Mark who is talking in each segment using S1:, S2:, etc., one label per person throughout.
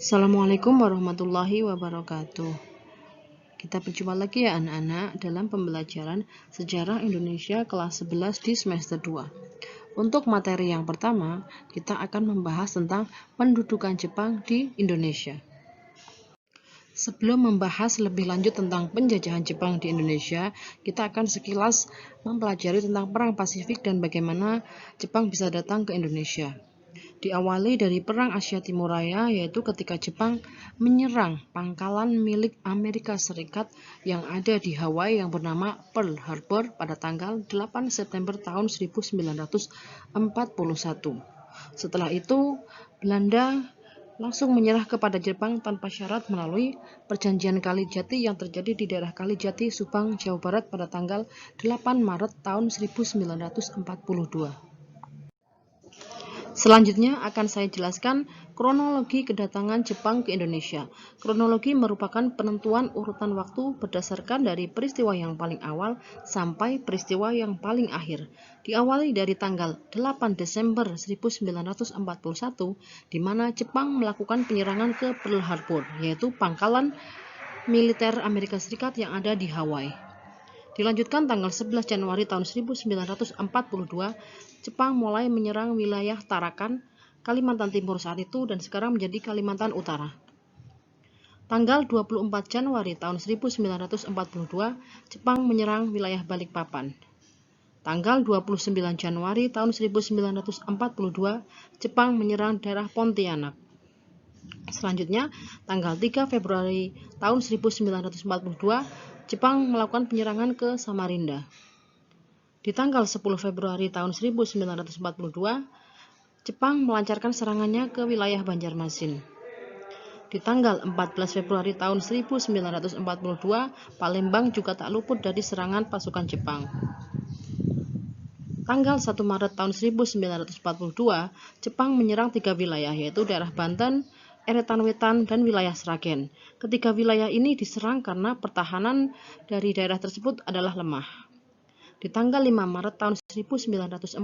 S1: Assalamualaikum warahmatullahi wabarakatuh. Kita berjumpa lagi ya anak-anak dalam pembelajaran Sejarah Indonesia kelas 11 di semester 2. Untuk materi yang pertama, kita akan membahas tentang pendudukan Jepang di Indonesia. Sebelum membahas lebih lanjut tentang penjajahan Jepang di Indonesia, kita akan sekilas mempelajari tentang Perang Pasifik dan bagaimana Jepang bisa datang ke Indonesia. Diawali dari Perang Asia Timur Raya, yaitu ketika Jepang menyerang pangkalan milik Amerika Serikat yang ada di Hawaii yang bernama Pearl Harbor pada tanggal 8 September tahun 1941. Setelah itu, Belanda langsung menyerah kepada Jepang tanpa syarat melalui Perjanjian Kalijati yang terjadi di daerah Kalijati, Subang, Jawa Barat pada tanggal 8 Maret tahun 1942. Selanjutnya akan saya jelaskan kronologi kedatangan Jepang ke Indonesia. Kronologi merupakan penentuan urutan waktu berdasarkan dari peristiwa yang paling awal sampai peristiwa yang paling akhir. Diawali dari tanggal 8 Desember 1941, di mana Jepang melakukan penyerangan ke Pearl Harbor, yaitu pangkalan militer Amerika Serikat yang ada di Hawaii. Dilanjutkan tanggal 11 Januari tahun 1942, Jepang mulai menyerang wilayah Tarakan, Kalimantan Timur saat itu dan sekarang menjadi Kalimantan Utara. Tanggal 24 Januari tahun 1942, Jepang menyerang wilayah Balikpapan. Tanggal 29 Januari tahun 1942, Jepang menyerang daerah Pontianak. Selanjutnya, tanggal 3 Februari tahun 1942, Jepang melakukan penyerangan ke Samarinda. Di tanggal 10 Februari tahun 1942, Jepang melancarkan serangannya ke wilayah Banjarmasin. Di tanggal 14 Februari tahun 1942, Palembang juga tak luput dari serangan pasukan Jepang. Tanggal 1 Maret tahun 1942, Jepang menyerang 3 wilayah, yaitu daerah Banten, Eretan Wetan, dan wilayah Sragen. Ketiga wilayah ini diserang karena pertahanan dari daerah tersebut adalah lemah. Di tanggal 5 Maret tahun 1942,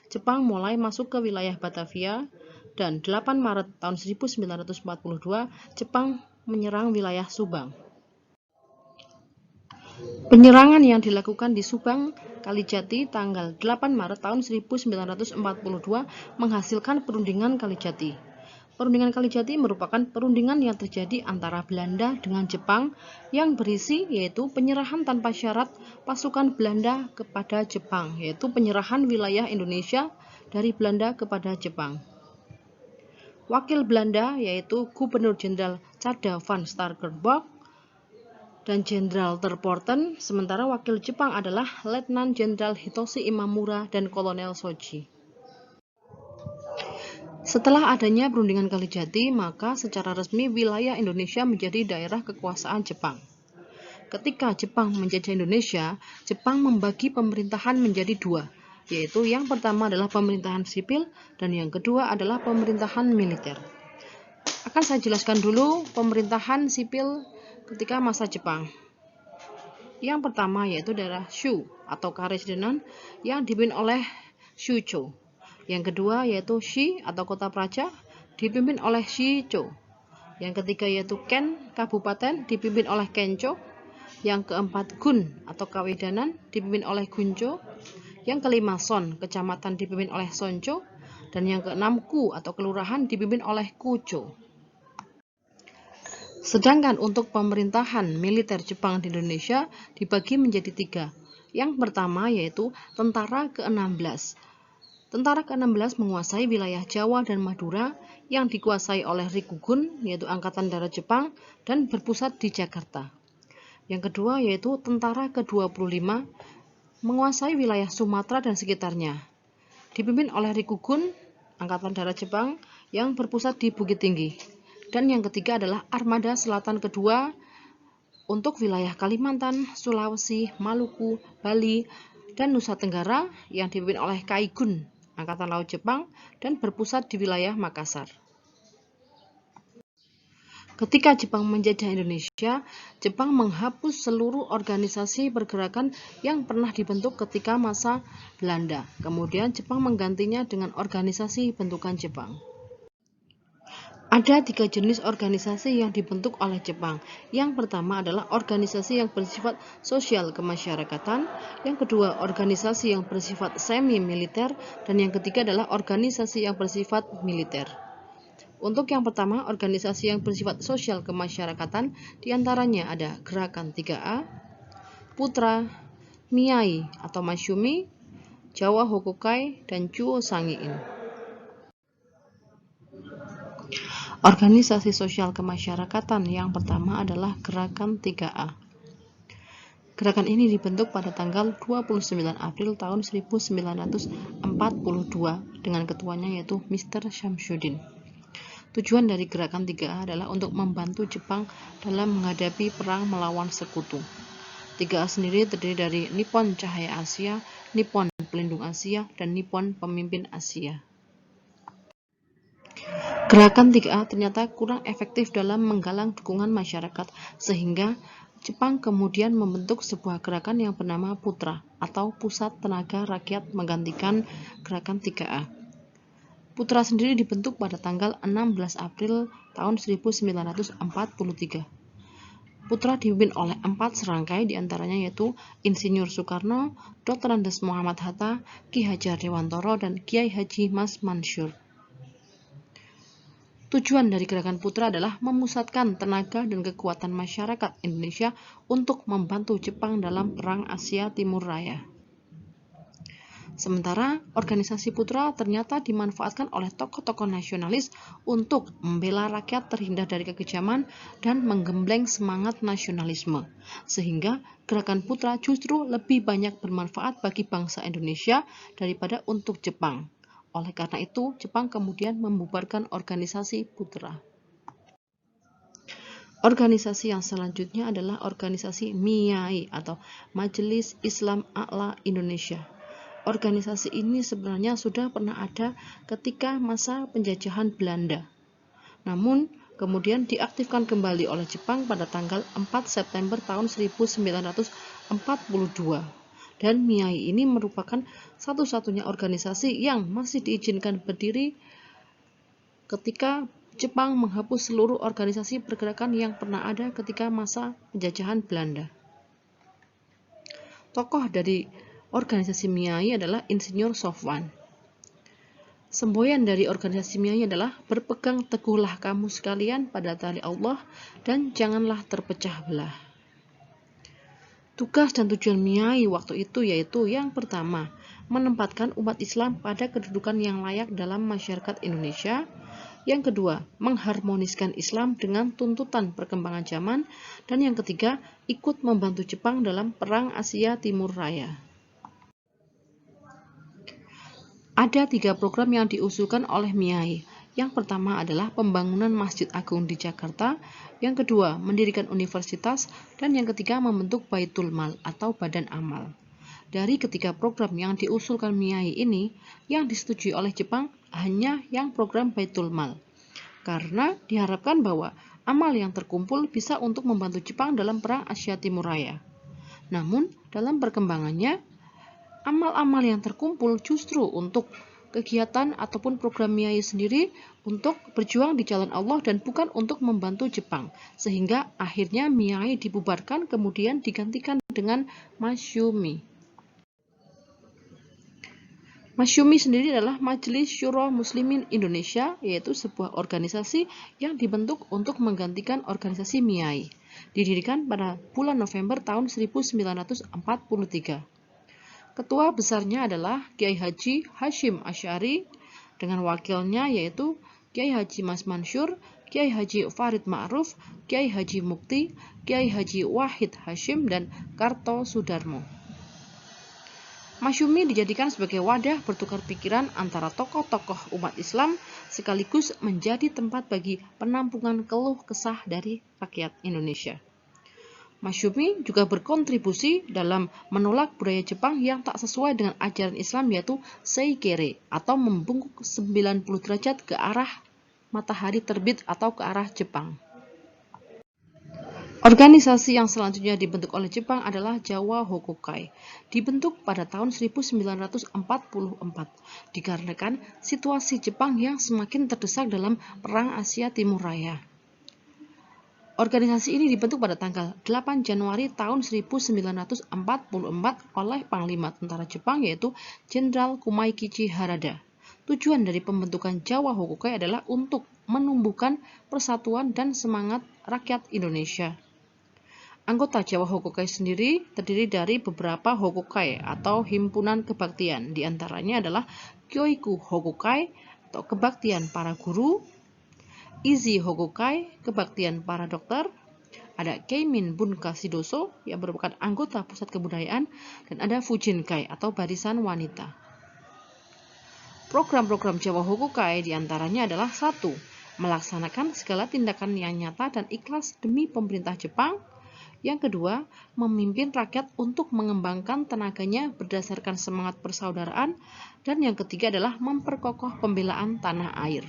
S1: Jepang mulai masuk ke wilayah Batavia, dan 8 Maret tahun 1942, Jepang menyerang wilayah Subang. Penyerangan yang dilakukan di Subang, Kalijati tanggal 8 Maret tahun 1942 menghasilkan perundingan Kalijati. Perundingan Kalijati merupakan perundingan yang terjadi antara Belanda dengan Jepang yang berisi yaitu penyerahan tanpa syarat pasukan Belanda kepada Jepang, yaitu penyerahan wilayah Indonesia dari Belanda kepada Jepang. Wakil Belanda yaitu Gubernur Jenderal Tjada van Starkenborgh dan Jenderal Terpoorten, sementara wakil Jepang adalah Letnan Jenderal Hitoshi Imamura dan Kolonel Shoji. Setelah adanya perundingan Kalijati, maka secara resmi wilayah Indonesia menjadi daerah kekuasaan Jepang. Ketika Jepang menjajah Indonesia, Jepang membagi pemerintahan menjadi dua, yaitu yang pertama adalah pemerintahan sipil dan yang kedua adalah pemerintahan militer. Akan saya jelaskan dulu pemerintahan sipil ketika masa Jepang. Yang pertama yaitu daerah Shu atau Karesidenan yang dipimpin oleh Shucho. Yang kedua yaitu Shi atau kota praja dipimpin oleh Shicho. Yang ketiga yaitu Ken, kabupaten dipimpin oleh Kencho. Yang keempat Gun atau kawedanan dipimpin oleh Guncho. Yang kelima Son, kecamatan dipimpin oleh Soncho. Dan yang keenam Ku atau kelurahan dipimpin oleh Kucho. Sedangkan untuk pemerintahan militer Jepang di Indonesia dibagi menjadi tiga. Yang pertama yaitu Tentara ke-16. Tentara ke-16 menguasai wilayah Jawa dan Madura yang dikuasai oleh Rikugun, yaitu Angkatan Darat Jepang, dan berpusat di Jakarta. Yang kedua yaitu Tentara ke-25 menguasai wilayah Sumatera dan sekitarnya, dipimpin oleh Rikugun, Angkatan Darat Jepang, yang berpusat di Bukit Tinggi. Dan yang ketiga adalah Armada Selatan kedua untuk wilayah Kalimantan, Sulawesi, Maluku, Bali, dan Nusa Tenggara yang dipimpin oleh Kaigun, Angkatan Laut Jepang, dan berpusat di wilayah Makassar. Ketika Jepang menjajah Indonesia, Jepang menghapus seluruh organisasi pergerakan yang pernah dibentuk ketika masa Belanda. Kemudian Jepang menggantinya dengan organisasi bentukan Jepang. Ada 3 jenis organisasi yang dibentuk oleh Jepang. Yang pertama adalah organisasi yang bersifat sosial kemasyarakatan, yang kedua organisasi yang bersifat semi-militer, dan yang ketiga adalah organisasi yang bersifat militer. Untuk yang pertama, organisasi yang bersifat sosial kemasyarakatan, diantaranya ada Gerakan 3A, Putra, Miyai atau Masyumi, Jawa Hokukai, dan Chuo Sangiin. Organisasi sosial kemasyarakatan yang pertama adalah Gerakan 3A. Gerakan ini dibentuk pada tanggal 29 April tahun 1942 dengan ketuanya yaitu Mr. Syamsuddin. Tujuan dari Gerakan 3A adalah untuk membantu Jepang dalam menghadapi perang melawan sekutu. 3A sendiri terdiri dari Nippon Cahaya Asia, Nippon Pelindung Asia, dan Nippon Pemimpin Asia. Gerakan 3A ternyata kurang efektif dalam menggalang dukungan masyarakat, sehingga Jepang kemudian membentuk sebuah gerakan yang bernama Putra atau Pusat Tenaga Rakyat menggantikan Gerakan 3A. Putra sendiri dibentuk pada tanggal 16 April tahun 1943. Putra dipimpin oleh 4 serangkai diantaranya yaitu Insinyur Soekarno, Dr. Andes Muhammad Hatta, Ki Hajar Dewantoro, dan Kiai Haji Mas Mansur. Tujuan dari Gerakan Putra adalah memusatkan tenaga dan kekuatan masyarakat Indonesia untuk membantu Jepang dalam Perang Asia Timur Raya. Sementara organisasi Putra ternyata dimanfaatkan oleh tokoh-tokoh nasionalis untuk membela rakyat terhindar dari kekejaman dan menggembleng semangat nasionalisme, sehingga Gerakan Putra justru lebih banyak bermanfaat bagi bangsa Indonesia daripada untuk Jepang. Oleh karena itu, Jepang kemudian membubarkan organisasi Putra. Organisasi yang selanjutnya adalah organisasi MIAI atau Majelis Islam A'la Indonesia. Organisasi ini sebenarnya sudah pernah ada ketika masa penjajahan Belanda. Namun, kemudian diaktifkan kembali oleh Jepang pada tanggal 4 September tahun 1942. Dan MIAI ini merupakan satu-satunya organisasi yang masih diizinkan berdiri ketika Jepang menghapus seluruh organisasi pergerakan yang pernah ada ketika masa penjajahan Belanda. Tokoh dari organisasi MIAI adalah Insinyur Sofwan. Semboyan dari organisasi MIAI adalah berpegang teguhlah kamu sekalian pada tali Allah dan janganlah terpecah belah. Tugas dan tujuan MIAI waktu itu yaitu yang pertama, menempatkan umat Islam pada kedudukan yang layak dalam masyarakat Indonesia. Yang kedua, mengharmoniskan Islam dengan tuntutan perkembangan zaman. Dan yang ketiga, ikut membantu Jepang dalam Perang Asia Timur Raya. Ada 3 program yang diusulkan oleh MIAI. Yang pertama adalah pembangunan Masjid Agung di Jakarta, yang kedua mendirikan universitas, dan yang ketiga membentuk Baitul Mal atau Badan Amal. Dari ketiga program yang diusulkan MIAI ini, yang disetujui oleh Jepang hanya yang program Baitul Mal, karena diharapkan bahwa amal yang terkumpul bisa untuk membantu Jepang dalam Perang Asia Timur Raya. Namun, dalam perkembangannya, amal-amal yang terkumpul justru untuk kegiatan ataupun program MIAI sendiri untuk berjuang di jalan Allah dan bukan untuk membantu Jepang, sehingga akhirnya MIAI dibubarkan kemudian digantikan dengan Masyumi. Masyumi sendiri adalah Majelis Syuro Muslimin Indonesia, yaitu sebuah organisasi yang dibentuk untuk menggantikan organisasi MIAI. Didirikan pada bulan November tahun 1943. Ketua besarnya adalah Kiai Haji Hashim Asy'ari dengan wakilnya yaitu Kiai Haji Mas Mansur, Kiai Haji Farid Ma'ruf, Kiai Haji Mukti, Kiai Haji Wahid Hashim, dan Karto Sudarmo. Masyumi dijadikan sebagai wadah bertukar pikiran antara tokoh-tokoh umat Islam sekaligus menjadi tempat bagi penampungan keluh kesah dari rakyat Indonesia. Masyumi juga berkontribusi dalam menolak budaya Jepang yang tak sesuai dengan ajaran Islam yaitu Seikere atau membungkuk 90 derajat ke arah matahari terbit atau ke arah Jepang. Organisasi yang selanjutnya dibentuk oleh Jepang adalah Jawa Hokukai. Dibentuk pada tahun 1944 dikarenakan situasi Jepang yang semakin terdesak dalam Perang Asia Timur Raya. Organisasi ini dibentuk pada tanggal 8 Januari tahun 1944 oleh Panglima Tentara Jepang yaitu Jenderal Kumakichi Harada. Tujuan dari pembentukan Jawa Hokukai adalah untuk menumbuhkan persatuan dan semangat rakyat Indonesia. Anggota Jawa Hokukai sendiri terdiri dari beberapa Hokukai atau himpunan kebaktian. Di antaranya adalah Kyoiku Hokukai atau kebaktian para guru, Izi Hokukai, kebaktian para dokter, ada Keimin Bunka Shidoso yang merupakan anggota pusat kebudayaan, dan ada Fujinkai atau barisan wanita. Program-program Jawa Hokukai diantaranya adalah 1. Melaksanakan segala tindakan yang nyata dan ikhlas demi pemerintah Jepang. Yang kedua, memimpin rakyat untuk mengembangkan tenaganya berdasarkan semangat persaudaraan. Dan yang ketiga adalah memperkokoh pembelaan tanah air.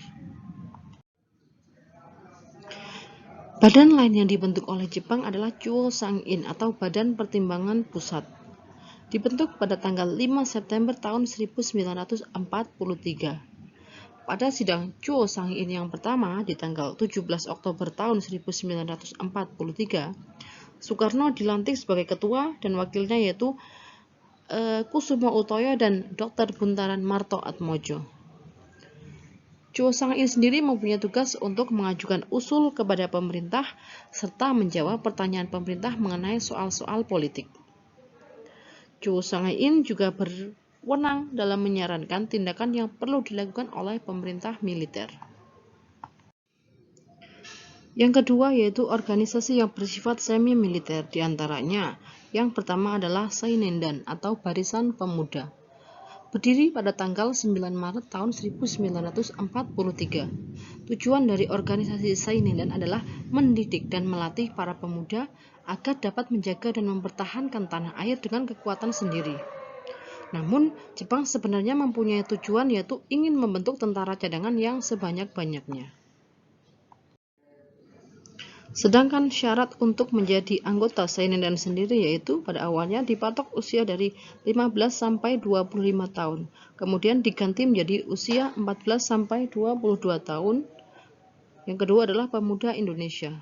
S1: Badan lain yang dibentuk oleh Jepang adalah Chuo Sang-in atau Badan Pertimbangan Pusat. Dibentuk pada tanggal 5 September tahun 1943. Pada sidang Chuo Sang-in yang pertama di tanggal 17 Oktober tahun 1943, Soekarno dilantik sebagai ketua dan wakilnya yaitu Kusumo Utoyo dan Dr. Buntaran Marto Atmojo. Chuo Sang-in sendiri mempunyai tugas untuk mengajukan usul kepada pemerintah serta menjawab pertanyaan pemerintah mengenai soal-soal politik. Chuo Sang-in juga berwenang dalam menyarankan tindakan yang perlu dilakukan oleh pemerintah militer. Yang kedua yaitu organisasi yang bersifat semi-militer, diantaranya yang pertama adalah Sainendan atau Barisan Pemuda. Berdiri pada tanggal 9 Maret tahun 1943. Tujuan dari organisasi Sainendan adalah mendidik dan melatih para pemuda agar dapat menjaga dan mempertahankan tanah air dengan kekuatan sendiri. Namun, Jepang sebenarnya mempunyai tujuan yaitu ingin membentuk tentara cadangan yang sebanyak-banyaknya. Sedangkan syarat untuk menjadi anggota Sainendan sendiri yaitu pada awalnya dipatok usia dari 15 sampai 25 tahun, kemudian diganti menjadi usia 14 sampai 22 tahun. Yang kedua adalah pemuda Indonesia.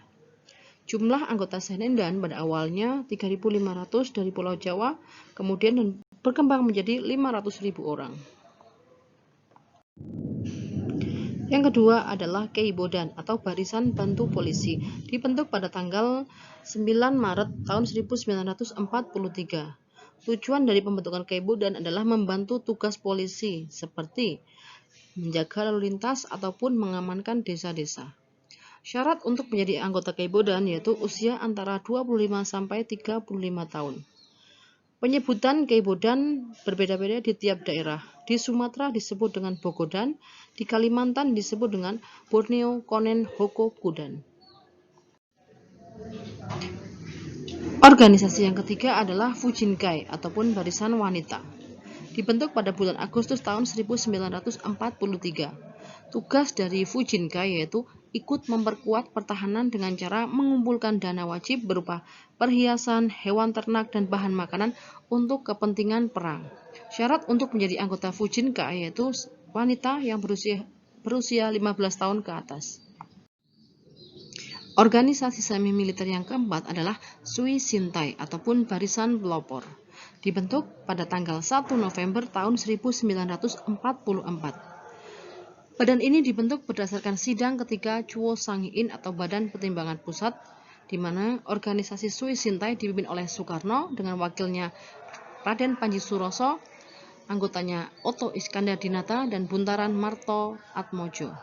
S1: Jumlah anggota Sainendan pada awalnya 3.500 dari Pulau Jawa, kemudian berkembang menjadi 500.000 orang. Yang kedua adalah Keibodan atau Barisan Bantu Polisi, dibentuk pada tanggal 9 Maret tahun 1943. Tujuan dari pembentukan Keibodan adalah membantu tugas polisi seperti menjaga lalu lintas ataupun mengamankan desa-desa. Syarat untuk menjadi anggota Keibodan yaitu usia antara 25 sampai 35 tahun. Penyebutan Keibodan berbeda-beda di tiap daerah. Di Sumatera disebut dengan Bogodan, di Kalimantan disebut dengan Borneo Konen Hokokudan. Organisasi yang ketiga adalah Fujinkai ataupun Barisan Wanita. Dibentuk pada bulan Agustus tahun 1943. Tugas dari Fujinkai yaitu ikut memperkuat pertahanan dengan cara mengumpulkan dana wajib berupa perhiasan, hewan ternak, dan bahan makanan untuk kepentingan perang. Syarat untuk menjadi anggota Fujinkai yaitu wanita yang berusia 15 tahun ke atas. Organisasi semi-militer yang keempat adalah Suishintai ataupun Barisan Pelopor. Dibentuk pada tanggal 1 November tahun 1944. Badan ini dibentuk berdasarkan sidang ketiga Chuo Sang-in atau Badan Pertimbangan Pusat, di mana organisasi Suishintai dipimpin oleh Soekarno dengan wakilnya Raden Panji Suroso, anggotanya Oto Iskandar Dinata, dan Buntaran Marto Atmojo.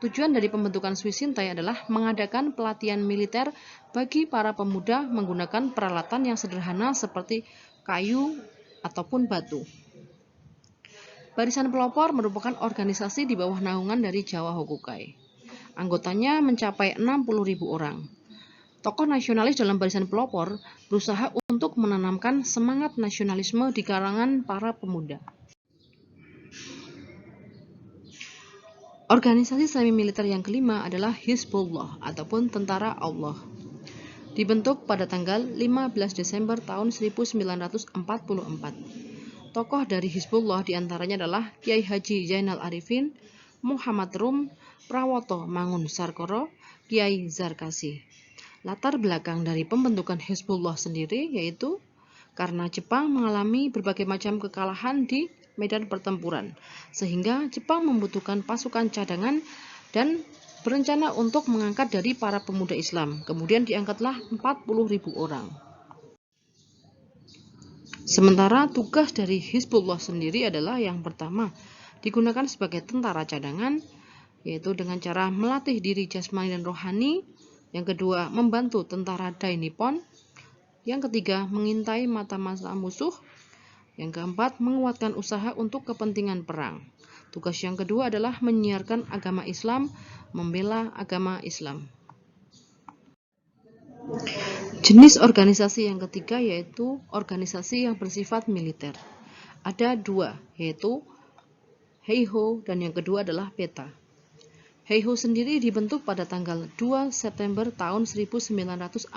S1: Tujuan dari pembentukan Suishintai adalah mengadakan pelatihan militer bagi para pemuda menggunakan peralatan yang sederhana seperti kayu ataupun batu. Barisan Pelopor merupakan organisasi di bawah naungan dari Jawa Hokukai. Anggotanya mencapai 60.000 orang. Tokoh nasionalis dalam Barisan Pelopor berusaha untuk menanamkan semangat nasionalisme di kalangan para pemuda. Organisasi semi-militer yang kelima adalah Hizbullah ataupun Tentara Allah. Dibentuk pada tanggal 15 Desember tahun 1944. Tokoh dari Hizbullah diantaranya adalah Kiai Haji Zainal Arifin, Muhammad Rum, Prawoto Mangun Sarkoro, Kiai Zarkasi. Latar belakang dari pembentukan Hizbullah sendiri yaitu karena Jepang mengalami berbagai macam kekalahan di medan pertempuran, sehingga Jepang membutuhkan pasukan cadangan dan berencana untuk mengangkat dari para pemuda Islam. Kemudian diangkatlah 40.000 orang. Sementara tugas dari Hizbullah sendiri adalah yang pertama, digunakan sebagai tentara cadangan, yaitu dengan cara melatih diri jasmani dan rohani. Yang kedua, membantu tentara Dai Nippon. Yang ketiga, mengintai mata-mata musuh. Yang keempat, menguatkan usaha untuk kepentingan perang. Tugas yang kedua adalah menyiarkan agama Islam, membela agama Islam. Jenis organisasi yang ketiga yaitu organisasi yang bersifat militer. Ada dua, yaitu Heiho dan yang kedua adalah PETA. Heiho sendiri dibentuk pada tanggal 2 September tahun 1942.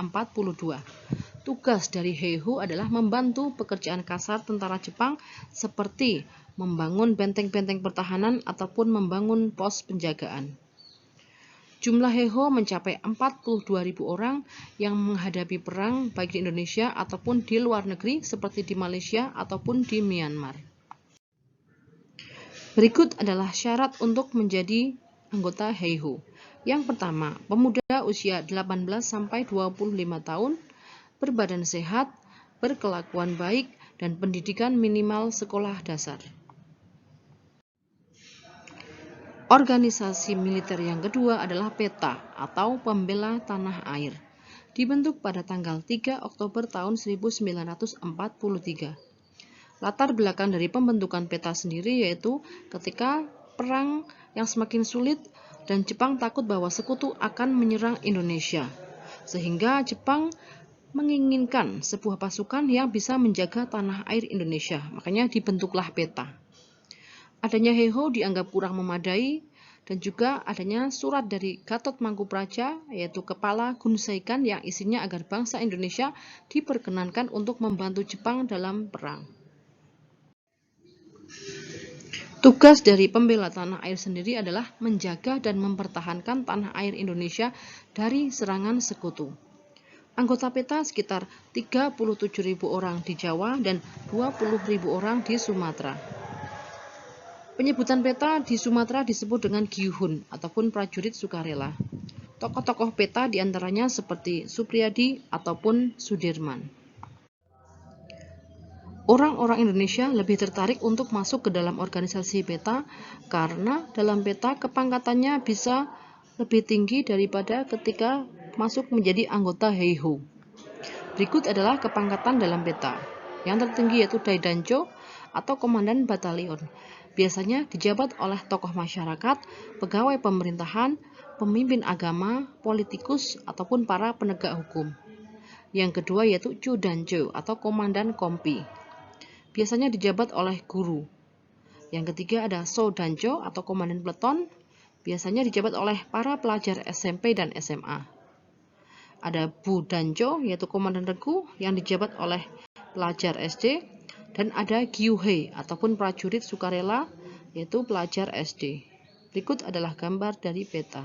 S1: Tugas dari Heiho adalah membantu pekerjaan kasar tentara Jepang seperti membangun benteng-benteng pertahanan ataupun membangun pos penjagaan. Jumlah Heiho mencapai 42.000 orang yang menghadapi perang baik di Indonesia ataupun di luar negeri seperti di Malaysia ataupun di Myanmar. Berikut adalah syarat untuk menjadi anggota Heiho. Yang pertama, pemuda usia 18-25 tahun, berbadan sehat, berkelakuan baik, dan pendidikan minimal sekolah dasar. Organisasi militer yang kedua adalah PETA atau Pembela Tanah Air. Dibentuk pada tanggal 3 Oktober tahun 1943. Latar belakang dari pembentukan PETA sendiri yaitu ketika perang yang semakin sulit dan Jepang takut bahwa sekutu akan menyerang Indonesia. Sehingga Jepang menginginkan sebuah pasukan yang bisa menjaga tanah air Indonesia. Makanya dibentuklah PETA. Adanya Heiho dianggap kurang memadai dan juga adanya surat dari Gatot Mangkupraja yaitu Kepala Gun Saikan yang isinya agar bangsa Indonesia diperkenankan untuk membantu Jepang dalam perang. Tugas dari pembela tanah air sendiri adalah menjaga dan mempertahankan tanah air Indonesia dari serangan sekutu. Anggota PETA sekitar 37.000 orang di Jawa dan 20.000 orang di Sumatera. Penyebutan PETA di Sumatera disebut dengan Gyuhun ataupun prajurit sukarela. Tokoh-tokoh PETA diantaranya seperti Supriyadi ataupun Sudirman. Orang-orang Indonesia lebih tertarik untuk masuk ke dalam organisasi PETA karena dalam PETA kepangkatannya bisa lebih tinggi daripada ketika masuk menjadi anggota Heiho. Berikut adalah kepangkatan dalam PETA. Yang tertinggi yaitu Daidancho atau Komandan Batalion. Biasanya dijabat oleh tokoh masyarakat, pegawai pemerintahan, pemimpin agama, politikus, ataupun para penegak hukum. Yang kedua yaitu Chudancho atau Komandan Kompi. Biasanya dijabat oleh guru. Yang ketiga ada Sodancho atau Komandan Peleton. Biasanya dijabat oleh para pelajar SMP dan SMA. Ada Budancho yaitu Komandan Regu yang dijabat oleh pelajar SD. Dan ada Gyuhei ataupun prajurit sukarela yaitu pelajar SD. Berikut adalah gambar dari PETA.